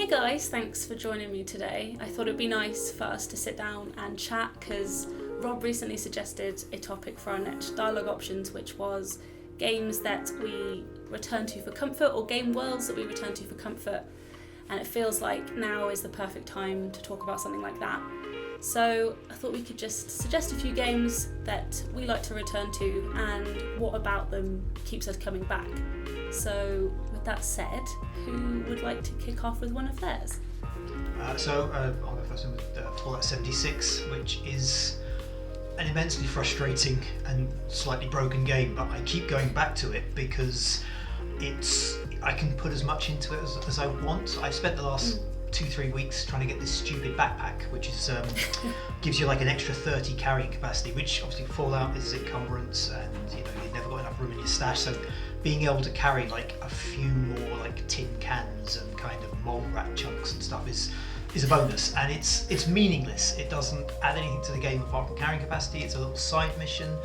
Hey guys, thanks for joining me today. I thought it'd be nice for us to sit down and chat because Rob recently suggested a topic for our next dialogue options, which was games that we return to for comfort or game worlds that we return to for comfort. And it feels like now is the perfect time to talk about something like that. So I thought we could just suggest a few games that we like to return to and what about them keeps us coming back. So with that said, who would like to kick off with one of theirs? I'll go first with Fallout 76, which is an immensely frustrating and slightly broken game, but I keep going back to it because I can put as much into it as I want. I've spent the last 2-3 weeks trying to get this stupid backpack, which is gives you like an extra 30 carrying capacity, which obviously Fallout is encumbrance, and you've never got enough room in your stash. So being able to carry like a few more like tin cans and kind of mole rat chunks and stuff is a bonus, and it's meaningless. It doesn't add anything to the game apart from carrying capacity. It's a little side mission.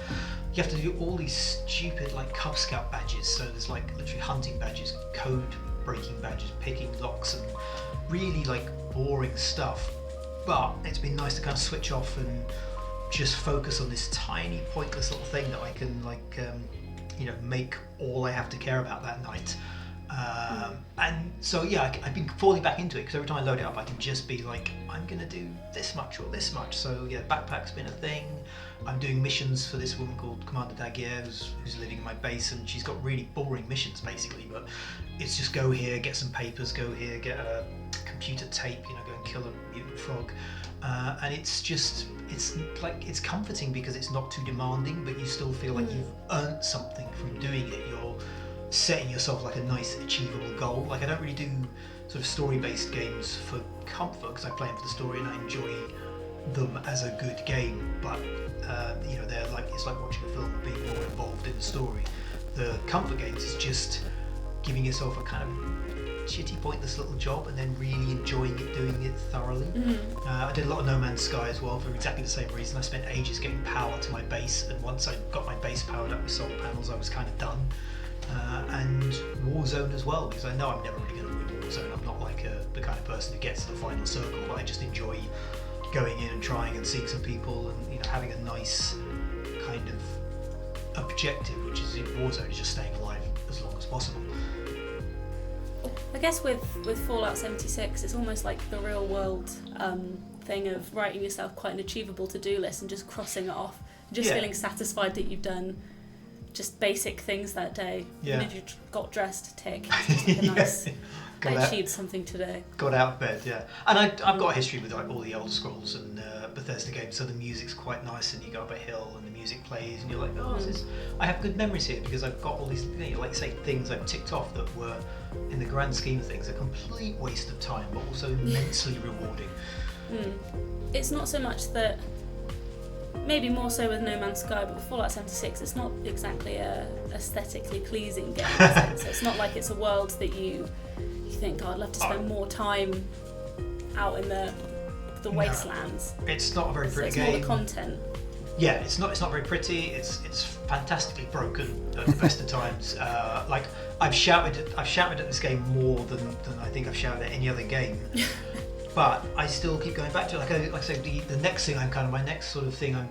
You have to do all these stupid like Cub Scout badges. So there's like literally hunting badges, code breaking badges, picking locks, and really like boring stuff. But it's been nice to kind of switch off and just focus on this tiny pointless little thing that I can make all I have to care about that night. And so I've been falling back into it because every time I load it up I can just be like, I'm gonna do this much or this much. So yeah, backpack's been a thing. I'm doing missions for this woman called Commander Dagier who's living in my base, and she's got really boring missions basically, but it's just go here, get some papers, go here, get a computer tape, go and kill a mutant frog. And it's comforting because it's not too demanding, but you still feel like you've earned something from doing it. You're setting yourself like a nice achievable goal. Like I don't really do sort of story-based games for comfort because I play them for the story and I enjoy them as a good game, but they're like, it's like watching a film and being more involved in the story. The comfort games is just giving yourself a kind of shitty pointless little job and then really enjoying it, doing it thoroughly. I did a lot of No Man's Sky as well for exactly the same reason. I spent ages getting power to my base, and once I got my base powered up with solar panels I was kind of done. And Warzone as well, because I know I'm never really going to win Warzone. I'm not like the kind of person who gets to the final circle, but I just enjoy going in and trying and seeing some people and having a nice kind of objective, which is in Warzone is just staying alive as long as possible. I guess with Fallout 76 it's almost like the real world thing of writing yourself quite an achievable to-do list and just crossing it off, just feeling satisfied that you've done just basic things that day. Yeah. You got dressed, tick. It's just like a nice, I achieved something today. Got out of bed, yeah. And I've got a history with like all the Elder Scrolls and Bethesda games, so the music's quite nice, and you go up a hill and the music plays and you're like, I have good memories here because I've got all these, like say, things I've ticked off that were, in the grand scheme of things, a complete waste of time, but also immensely rewarding. It's not so much that, maybe more so with No Man's Sky, but with Fallout 76 it's not exactly a aesthetically pleasing game. So it's not like it's a world that you think, I'd love to spend more time out in the wastelands. It's not a very pretty it's game. It's more the content. Yeah, it's not very pretty. It's fantastically broken at the best of times. Like I've shouted at this game more than I think I've shouted at any other game. But I still keep going back to it. Like I say, the next thing my next sort of thing I'm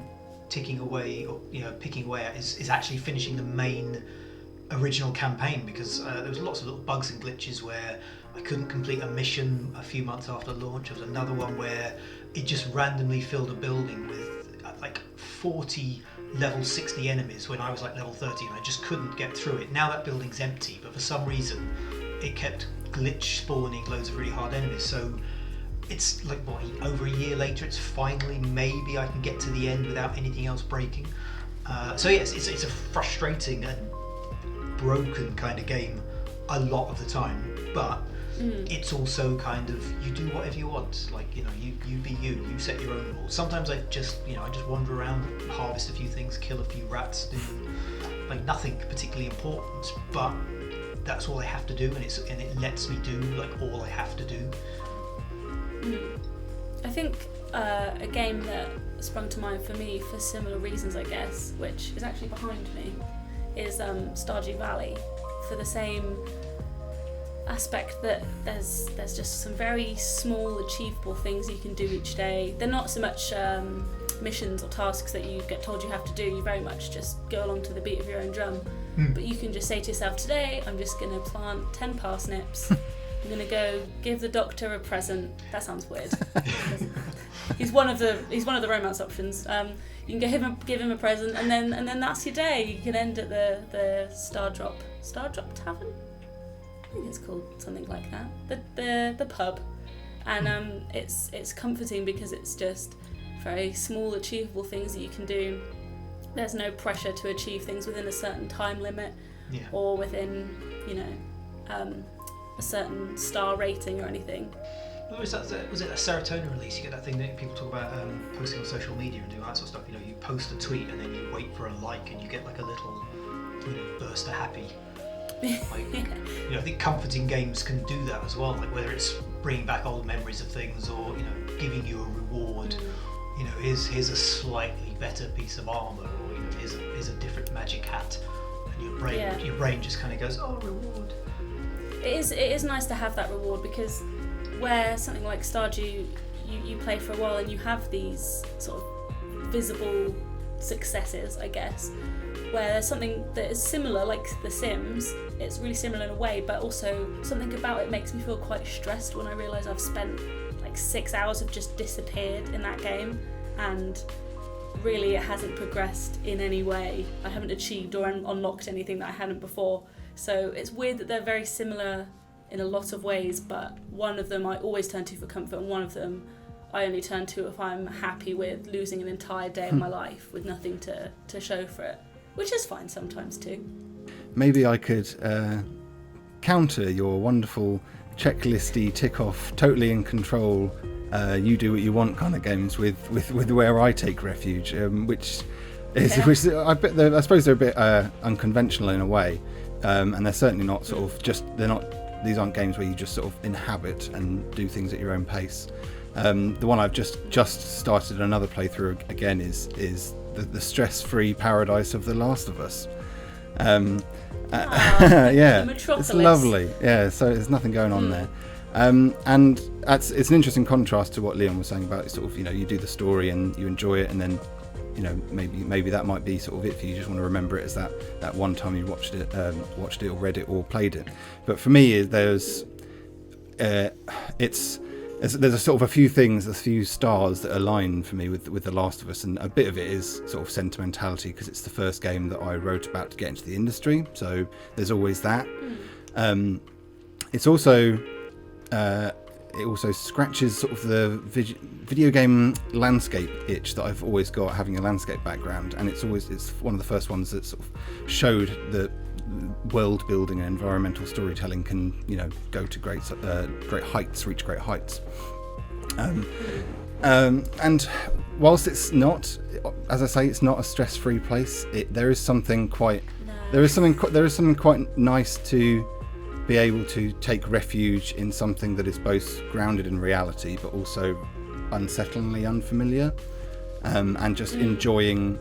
ticking away or picking away at is actually finishing the main original campaign, because there was lots of little bugs and glitches where I couldn't complete a mission a few months after launch. There was another one where it just randomly filled a building with like 40 level 60 enemies when I was like level 30 and I just couldn't get through it. Now that building's empty, but for some reason it kept glitch spawning loads of really hard enemies. So it's like over a year later, it's finally, maybe I can get to the end without anything else breaking. So yes, it's a frustrating and broken kind of game a lot of the time, but it's also kind of, you do whatever you want. Like you be you set your own rules. Sometimes I just wander around, harvest a few things, kill a few rats, do like nothing particularly important, but that's all I have to do, and it lets me do like all I have to do. I think a game that sprung to mind for me for similar reasons, I guess, which is actually behind me, is Stardew Valley. For the same aspect that there's just some very small achievable things you can do each day. They're not so much missions or tasks that you get told you have to do. You very much just go along to the beat of your own drum. But you can just say to yourself, today I'm just going to plant 10 parsnips. I'm going to go give the doctor a present. That sounds weird. He's one of the romance options. You can give him a present, and then that's your day. You can end at the Stardrop Tavern. I think it's called something like that. The pub, and it's comforting because it's just very small achievable things that you can do. There's no pressure to achieve things within a certain time limit, or within a certain star rating or anything. Was it a serotonin release? You get that thing that people talk about posting on social media and doing that sort of stuff. You know, you post a tweet and then you wait for a like and you get like a little burst of happy. Like, I think comforting games can do that as well. Like whether it's bringing back old memories of things or giving you a reward. Here's a slightly better piece of armor, or here's a different magic hat, and your brain just kind of goes, oh, reward. It is nice to have that reward, because where something like Stardew, you play for a while and you have these sort of visible successes, I guess, where there's something that is similar, like The Sims. It's really similar in a way, but also something about it makes me feel quite stressed when I realise I've spent like 6 hours have just disappeared in that game, and really it hasn't progressed in any way. I haven't achieved or unlocked anything that I hadn't before. So it's weird that they're very similar in a lot of ways, but one of them I always turn to for comfort, and one of them I only turn to if I'm happy with losing an entire day of my life with nothing to show for it, which is fine sometimes too. Maybe I could counter your wonderful checklisty tick off, totally in control, you do what you want kind of games with where I take refuge, which I suppose they're a bit unconventional in a way, and they're certainly not sort of these aren't games where you just sort of inhabit and do things at your own pace. The one I've just started another playthrough again is the stress-free paradise of The Last of Us. Yeah, it's lovely. Yeah, so there's nothing going on there. And it's an interesting contrast to what Leon was saying about sort of, you do the story and you enjoy it, and then maybe that might be sort of it for you. You just want to remember it as that one time you watched it or read it or played it. But for me, there's a sort of a few stars that align for me with The Last of Us, and a bit of it is sort of sentimentality because it's the first game that I wrote about to get into the industry, so there's always that. It's also it also scratches sort of the video game landscape itch that I've always got, having a landscape background, and it's one of the first ones that sort of showed that world building and environmental storytelling can go to great heights, reach great heights. And whilst it's not, as I say, it's not a stress-free place, there is something quite nice to be able to take refuge in something that is both grounded in reality but also unsettlingly unfamiliar, and just enjoying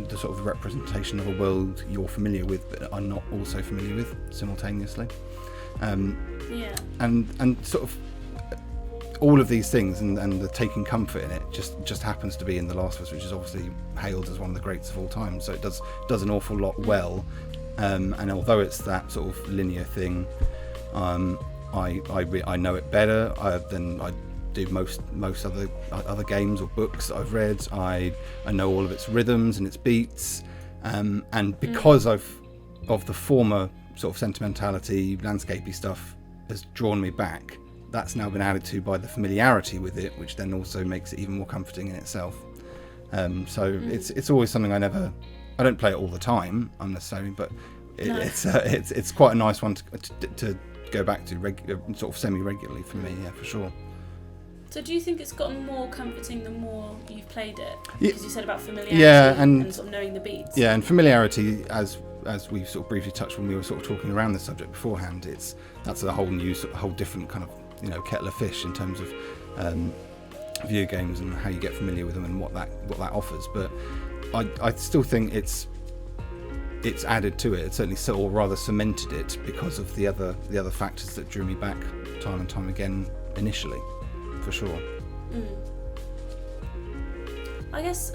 the sort of representation of a world you're familiar with but are not also familiar with simultaneously. And sort of all of these things and the taking comfort in it just happens to be in The Last of Us, which is obviously hailed as one of the greats of all time, so it does an awful lot well. And although it's that sort of linear thing, I know it better than I do most other games or books that I've read. I know all of its rhythms and its beats, and because of the former sort of sentimentality, landscapey stuff has drawn me back. That's now been added to by the familiarity with it, which then also makes it even more comforting in itself. So it's always something I don't play it all the time unnecessarily, but it's quite a nice one to go back to sort of semi-regularly for me, yeah, for sure. So do you think it's gotten more comforting the more you've played it? Because you said about familiarity, and sort of knowing the beats. Yeah, and familiarity, as we sort of briefly touched when we were sort of talking around this subject beforehand, that's a whole new, whole different kind of kettle of fish in terms of video games and how you get familiar with them and what that offers. But I still think it's added to it. It certainly, or rather cemented it, because of the other factors that drew me back time and time again initially, for sure. I guess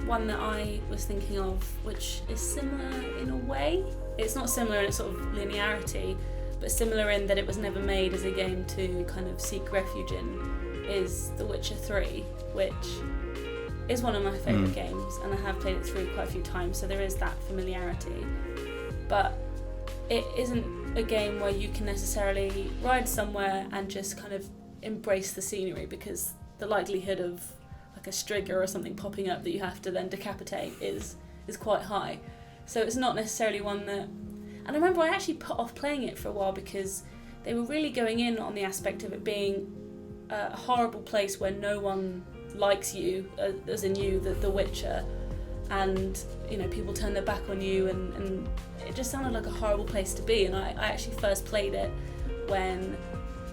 one that I was thinking of, which is similar in a way. It's not similar in its sort of linearity, but similar in that it was never made as a game to kind of seek refuge in, is The Witcher 3, which is one of my favourite games, and I have played it through quite a few times, so there is that familiarity. But it isn't a game where you can necessarily ride somewhere and just kind of embrace the scenery, because the likelihood of like a strigger or something popping up that you have to then decapitate is quite high. So it's not necessarily one that... And I remember I actually put off playing it for a while because they were really going in on the aspect of it being a horrible place where no one likes you, as in you, the Witcher, and you know, people turn their back on you, and it just sounded like a horrible place to be. And I actually first played it when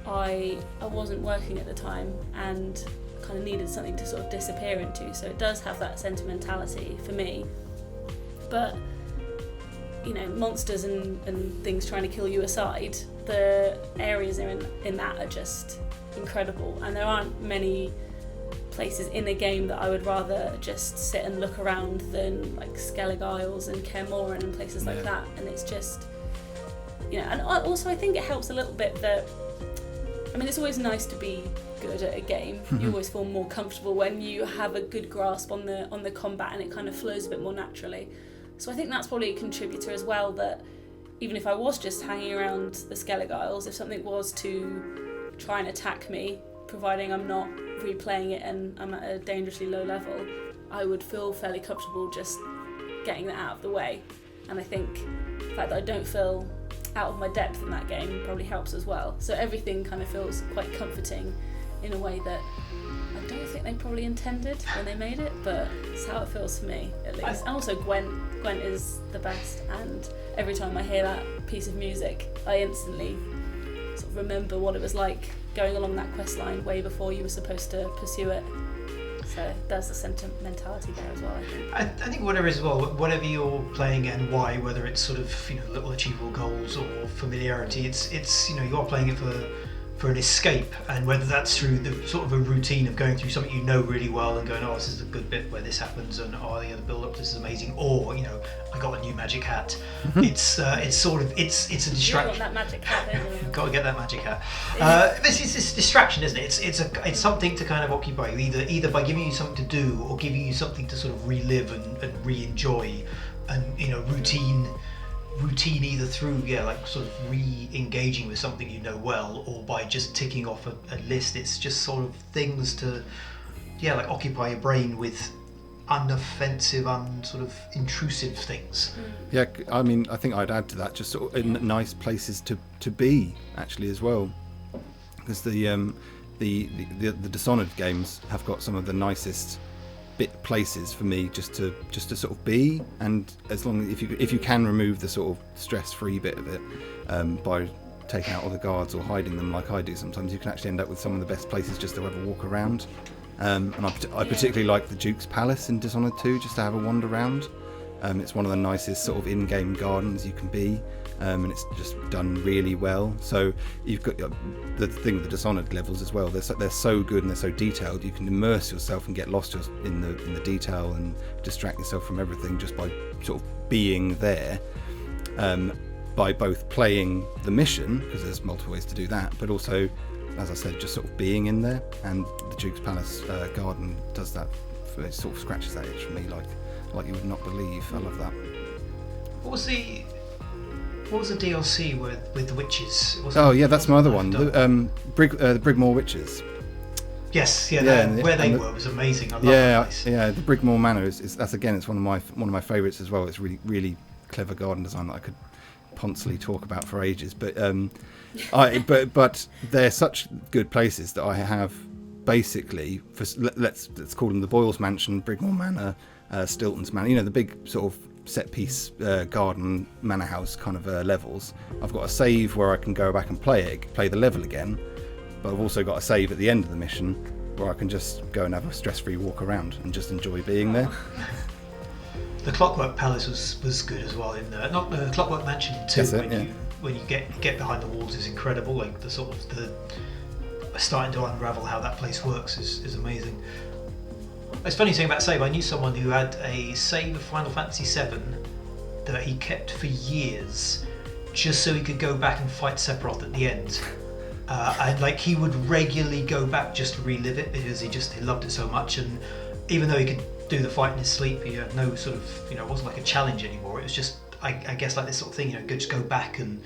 I wasn't working at the time and kind of needed something to sort of disappear into, so it does have that sentimentality for me. But you know, monsters and things trying to kill you aside, the areas in that are just incredible, and there aren't many places in a game that I would rather just sit and look around than like Skellig Isles and Kaer Morhen and places like that. And it's just, you know, and also I think it helps a little bit that, I mean, it's always nice to be good at a game. You always feel more comfortable when you have a good grasp on the combat and it kind of flows a bit more naturally. So I think that's probably a contributor as well, that even if I was just hanging around the Skellig Isles, if something was to try and attack me, providing I'm not replaying it and I'm at a dangerously low level, I would feel fairly comfortable just getting that out of the way. And I think the fact that I don't feel out of my depth in that game probably helps as well. So everything kind of feels quite comforting in a way that I don't think they probably intended when they made it, but it's how it feels for me, at least. And also Gwent is the best, and every time I hear that piece of music, I instantly sort of remember what it was like going along that quest line way before you were supposed to pursue it. So there's the sentimentality there as well, I think. I think whatever as well, whatever you're playing and why, whether it's sort of, you know, little achievable goals or familiarity, it's you know, you are playing it for an escape, and whether that's through the sort of a routine of going through something you know really well and going, oh, this is a good bit where this happens, and oh, the build up, this is amazing, or you know, I got a new magic hat. It's sort of it's a distraction. You got that magic hat, don't you? Got to get that magic hat. This is this distraction, isn't it? It's something to kind of occupy you, either by giving you something to do or giving you something to sort of relive and re-enjoy, and you know, routine either through like sort of re-engaging with something you know well, or by just ticking off a list. It's just sort of things to like occupy your brain with unoffensive, sort of intrusive things. Yeah, I mean, I think I'd add to that just sort of in nice places to be actually as well, because the Dishonored games have got some of the nicest places for me just to sort of be, and as long as if you can remove the sort of stress-free bit of it by taking out all the guards or hiding them like I do sometimes, you can actually end up with some of the best places just to have a walk around. And I particularly like the Duke's Palace in Dishonored 2, just to have a wander around. It's one of the nicest sort of in-game gardens you can be, and it's just done really well. So you've got the thing with the Dishonored levels as well. They're so good and they're so detailed. You can immerse yourself and get lost in the detail and distract yourself from everything just by sort of being there. By both playing the mission, because there's multiple ways to do that, but also, as I said, just sort of being in there. And the Duke's Palace garden does that. It sort of scratches that itch for me, like you would not believe. I love that. What was the DLC with the witches? That's my other one. The Brigmore Witches. Yes, where they were was amazing. I love that place. Yeah, the Brigmore Manor is that's again, it's one of my favourites as well. It's really, really clever garden design that I could poncily talk about for ages. But but they're such good places that I have basically let's call them the Boyles Mansion, Brigmore Manor, Stilton's Manor. You know, the big sort of set piece garden manor house kind of levels. I've got a save where I can go back and play the level again, but I've also got a save at the end of the mission where I can just go and have a stress-free walk around and just enjoy being there. The Clockwork Palace was good as well. In not the Clockwork Mansion 2. When you get behind the walls is incredible. Like the sort of the starting to unravel how that place works is amazing. It's funny saying about save. I knew someone who had a save of Final Fantasy VII that he kept for years, just so he could go back and fight Sephiroth at the end. And like he would regularly go back just to relive it because he loved it so much. And even though he could do the fight in his sleep, he had no sort of, it wasn't like a challenge anymore. It was just, I guess, like this sort of thing. Just go back and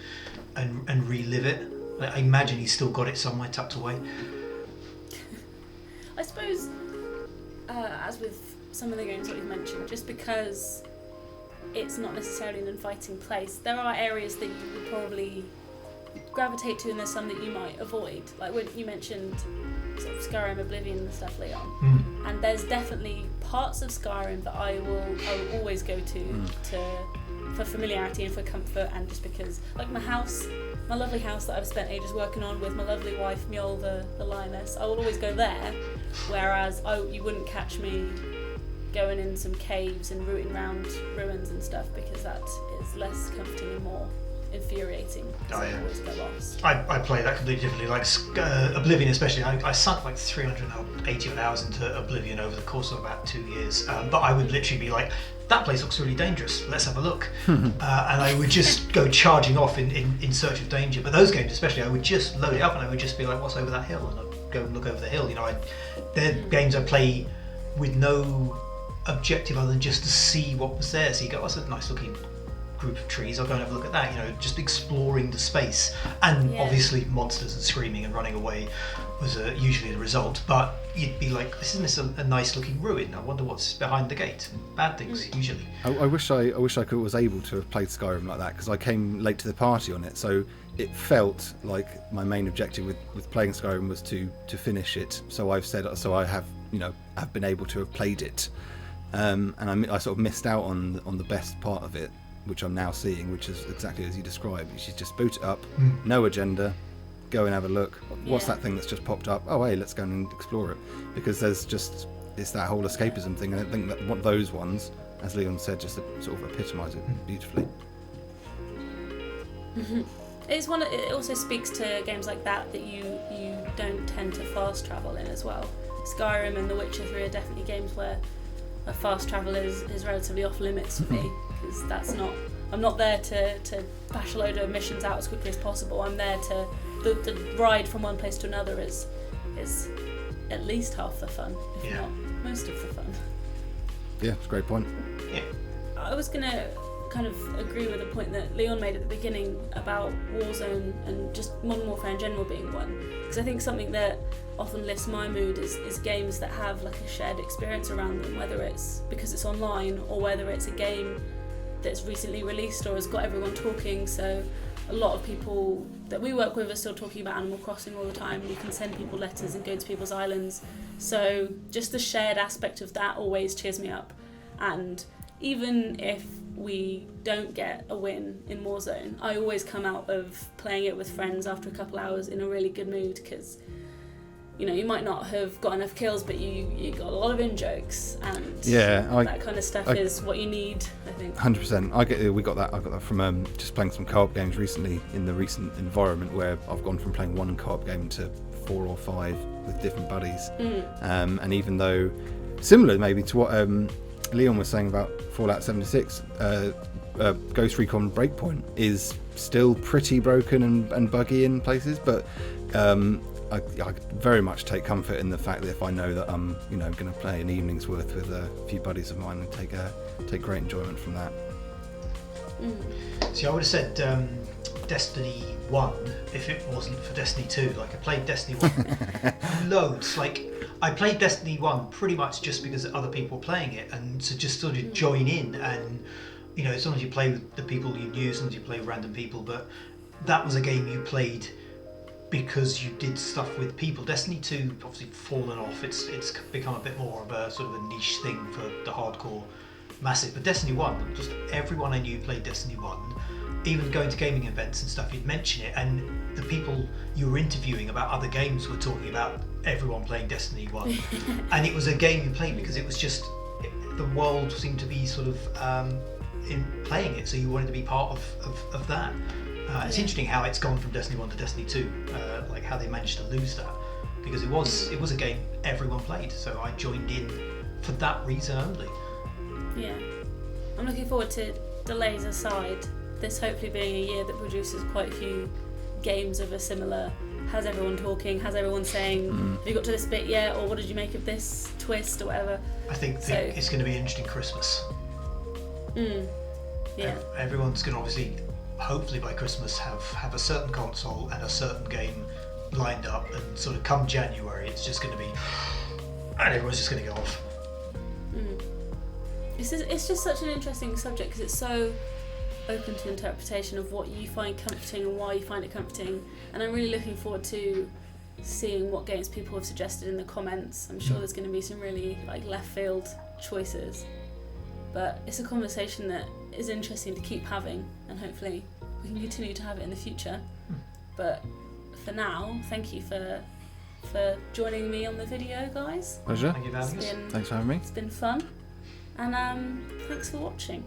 relive it. I imagine he's still got it somewhere tucked away. I suppose, as with some of the games that we've mentioned, just because it's not necessarily an inviting place, there are areas that you would probably gravitate to, and there's some that you might avoid. Like when you mentioned sort of Skyrim, Oblivion and stuff, Leon. And there's definitely parts of Skyrim that I will always go to for familiarity and for comfort, and just because, like my lovely house that I've spent ages working on with my lovely wife Mjol the lioness, I will always go there, whereas you wouldn't catch me going in some caves and rooting around ruins and stuff, because that is less comforting and more infuriating. I always go lost. I play that completely differently. Like Oblivion especially, I sunk like 380 hours into Oblivion over the course of about 2 years, but I would literally be like, that place looks really dangerous, let's have a look. And I would just go charging off in search of danger. But those games especially, I would just load it up and I would just be like, what's over that hill? And I'd go and look over the hill. They're games I play with no objective other than just to see what was there. So you go, oh, that's a nice looking group of trees, I'll go and have a look at that, just exploring the space. And obviously monsters and screaming and running away was usually the result, but you'd be like, isn't this a nice looking ruin? I wonder what's behind the gate. Bad things usually. I wish I was able to have played Skyrim like that, because I came late to the party on it, so it felt like my main objective with playing Skyrim was to finish it. So I have have been able to have played it, and I sort of missed out on the best part of it, which I'm now seeing, which is exactly as you described. You should just boot it up, no agenda, go and have a look. What's that thing that's just popped up? Oh, hey, let's go and explore it. Because it's that whole escapism thing, and I think that what those ones, as Leon said, just sort of epitomise it beautifully. It also speaks to games like that you don't tend to fast travel in as well. Skyrim and The Witcher 3 are definitely games where a fast travel is relatively off limits for me, because I'm not there to bash a load of missions out as quickly as possible. I'm there the ride from one place to another is at least half the fun, if not most of the fun. Yeah, it's a great point. Yeah. I was gonna kind of agree with the point that Leon made at the beginning about Warzone and just Modern Warfare in general being one, because I think something that often lifts my mood is games that have like a shared experience around them, whether it's because it's online or whether it's a game that's recently released or has got everyone talking. So a lot of people that we work with are still talking about Animal Crossing all the time. You can send people letters and go to people's islands, so just the shared aspect of that always cheers me up. And even if we don't get a win in Warzone, I always come out of playing it with friends after a couple hours in a really good mood, because you might not have got enough kills, but you got a lot of in-jokes, and that kind of stuff is what you need, I think. 100%. I got that from just playing some co-op games recently in the recent environment, where I've gone from playing one co-op game to 4 or 5 with different buddies. And even though, similar maybe to what Leon was saying about Fallout 76, Ghost Recon Breakpoint is still pretty broken and buggy in places, but I very much take comfort in the fact that if I know that I'm going to play an evening's worth with a few buddies of mine and take great enjoyment from that. See, I would have said Destiny 1 if it wasn't for Destiny 2. Like, I played Destiny 1 loads. Like, I played Destiny 1 pretty much just because other people were playing it, and so just sort of join in, and sometimes you play with the people you knew, sometimes you play with random people, but that was a game you played because you did stuff with people. Destiny 2 obviously fallen off. It's become a bit more of a sort of a niche thing for the hardcore massive. But Destiny 1, just everyone I knew played Destiny 1. Even going to gaming events and stuff, you'd mention it, and the people you were interviewing about other games were talking about everyone playing Destiny 1. And it was a game you played because it was just the world seemed to be sort of in playing it, so you wanted to be part of that. It's interesting how it's gone from Destiny 1 to Destiny 2, like how they managed to lose that, because it was a game everyone played, so I joined in for that reason only. Yeah, I'm looking forward to, delays aside, this hopefully being a year that produces quite a few games of a similar, has everyone talking, has everyone saying, have you got to this bit yet, or what did you make of this twist, or whatever. I think it's going to be an interesting Christmas. Yeah. Everyone's going to obviously, hopefully by Christmas, have a certain console and a certain game lined up, and sort of come January, it's just going to be, and everyone's just going to go off. It's just such an interesting subject because it's so open to interpretation of what you find comforting and why you find it comforting, and I'm really looking forward to seeing what games people have suggested in the comments. I'm sure there's going to be some really like left field choices, but it's a conversation that is interesting to keep having, and hopefully we can continue to have it in the future. But for now, thank you for joining me on the video, guys. Pleasure. Thank you for having us. Thanks for having me. It's been fun, and thanks for watching.